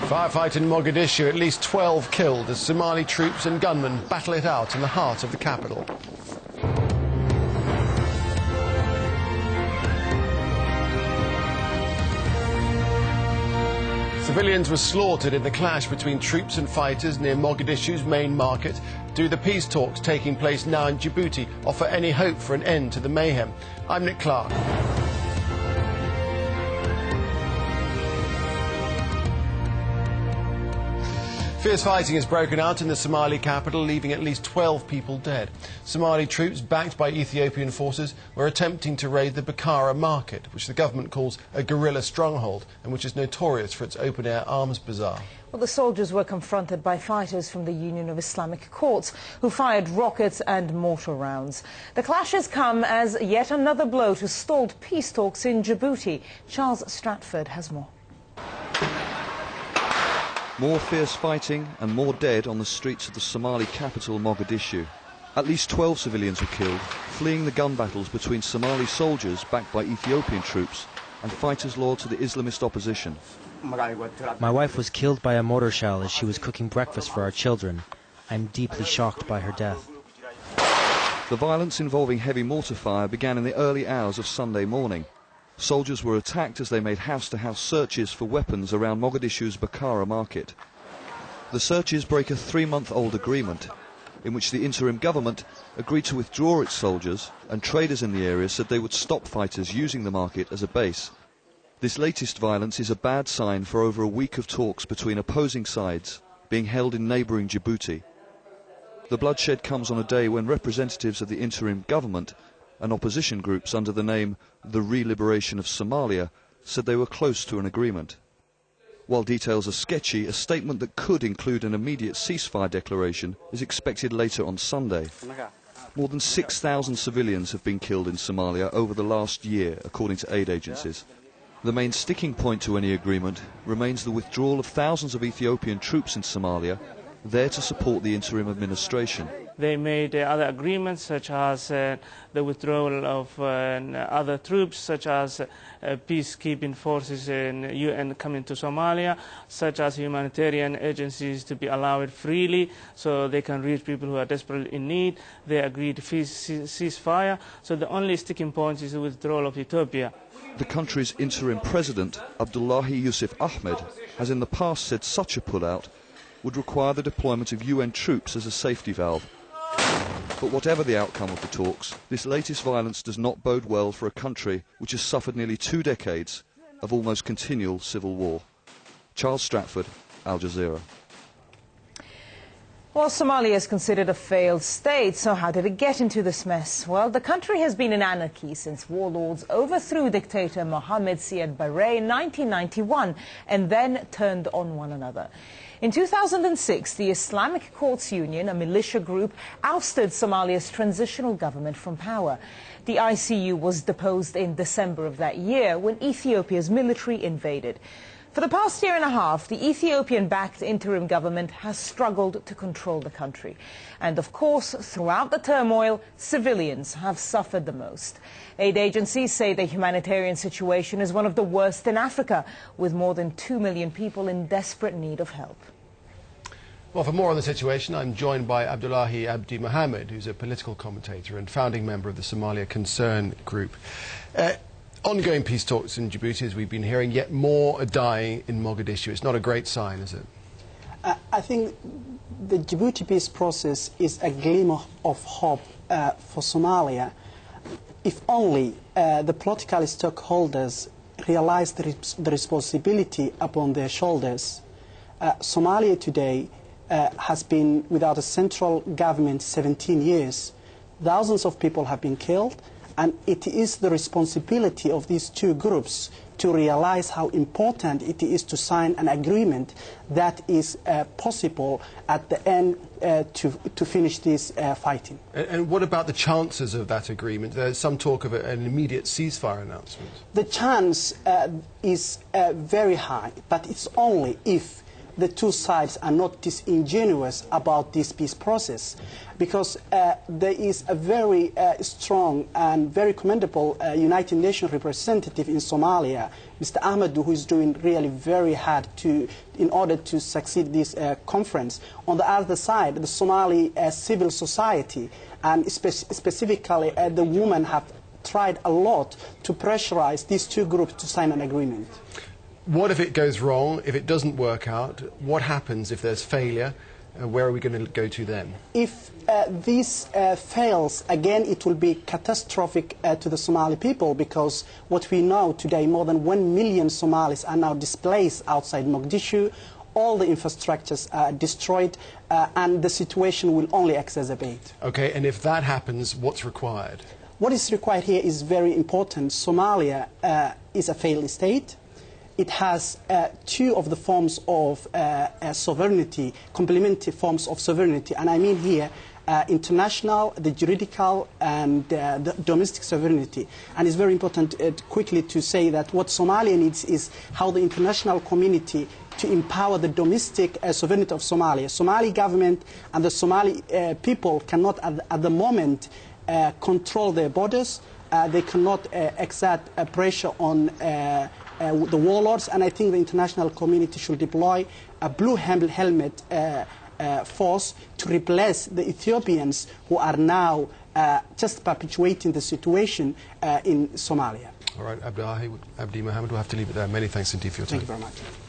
Firefight in Mogadishu, at least 12 killed as Somali troops and gunmen battle it out in the heart of the capital. Civilians were slaughtered in the clash between troops and fighters near Mogadishu's main market. Do the peace talks taking place now in Djibouti offer any hope for an end to the mayhem? I'm Nick Clark. Fierce fighting has broken out in the Somali capital, leaving at least 12 people dead. Somali troops, backed by Ethiopian forces, were attempting to raid the Bakara market, which the government calls a guerrilla stronghold and which is notorious for its open-air arms bazaar. Well, the soldiers were confronted by fighters from the Union of Islamic Courts, who fired rockets and mortar rounds. The clashes come as yet another blow to stalled peace talks in Djibouti. Charles Stratford has more. More fierce fighting and more dead on the streets of the Somali capital, Mogadishu. At least 12 civilians were killed, fleeing the gun battles between Somali soldiers backed by Ethiopian troops and fighters loyal to the Islamist opposition. My wife was killed by a mortar shell as she was cooking breakfast for our children. I'm deeply shocked by her death. The violence involving heavy mortar fire began in the early hours of Sunday morning. Soldiers were attacked as they made house-to-house searches for weapons around Mogadishu's Bakara market. The searches break a 3-month-old agreement in which the interim government agreed to withdraw its soldiers, and traders in the area said they would stop fighters using the market as a base. This latest violence is a bad sign for over a week of talks between opposing sides being held in neighbouring Djibouti. The bloodshed comes on a day when representatives of the interim government and opposition groups under the name the Re-Liberation of Somalia said they were close to an agreement. While details are sketchy, a statement that could include an immediate ceasefire declaration is expected later on Sunday. More than 6,000 civilians have been killed in Somalia over the last year, according to aid agencies. The main sticking point to any agreement remains the withdrawal of thousands of Ethiopian troops in Somalia, there to support the interim administration. They made other agreements, such as the withdrawal of other troops, such as peacekeeping forces in UN coming to Somalia, such as humanitarian agencies to be allowed freely so they can reach people who are desperately in need. They agreed to ceasefire. So the only sticking point is the withdrawal of Ethiopia. The country's interim president, Abdullahi Yusuf Ahmed, has in the past said such a pullout would require the deployment of UN troops as a safety valve. But whatever the outcome of the talks, this latest violence does not bode well for a country which has suffered nearly 2 decades of almost continual civil war. Charles Stratford, Aljazeera. Well, Somalia is considered a failed state, so how did it get into this mess? Well, the country has been in anarchy since warlords overthrew dictator Mohammed in 1991 and then turned on one another. In 2006, the Islamic Courts Union, a militia group, ousted Somalia's transitional government from power. The ICU was deposed in December of that year when Ethiopia's military invaded. For the past year and a half, the Ethiopian-backed interim government has struggled to control the country. And of course, throughout the turmoil, civilians have suffered the most. Aid agencies say the humanitarian situation is one of the worst in Africa, with more than 2 million people in desperate need of help. Well, for more on the situation, I'm joined by Abdullahi Abdi Mohammed, who's a political commentator and founding member of the Somalia Concern Group. Ongoing peace talks in Djibouti, as we've been hearing, yet more are dying in Mogadishu. It's not a great sign, is it? I think the Djibouti peace process is a glimmer of hope for Somalia. If only the political stakeholders realize the responsibility upon their shoulders. Somalia today has been without a central government 17 years. Thousands of people have been killed. And it is the responsibility of these two groups to realize how important it is to sign an agreement that is possible at the end to finish this fighting. And what about the chances of that agreement? There's some talk of an immediate ceasefire announcement. The chance is very high, but it's only if the two sides are not disingenuous about this peace process, because there is a very strong and very commendable United Nations representative in Somalia, Mr. Ahmed, who is doing really very hard in order to succeed this conference. On the other side, the Somali civil society, and specifically the women, have tried a lot to pressurize these two groups to sign an agreement. What if it goes wrong, if it doesn't work out? What happens if there's failure? Where are we going to go to then? If this fails, again, it will be catastrophic to the Somali people, because what we know today, more than 1 million Somalis are now displaced outside Mogadishu. All the infrastructures are destroyed, and the situation will only exacerbate. Okay, and if that happens, what's required? What is required here is very important. Somalia is a failed state. It has two of the forms of sovereignty, complementary forms of sovereignty, and I mean here international, the juridical, and the domestic sovereignty. And it's very important quickly to say that what Somalia needs is how the international community to empower the domestic sovereignty of Somalia. Somali government and the Somali people cannot at the moment control their borders. They cannot exert pressure on the warlords, and I think the international community should deploy a blue helmet force to replace the Ethiopians who are now just perpetuating the situation in Somalia. All right, Abdi, Mohammed, we'll have to leave it there. Many thanks indeed for your time. Thank you very much.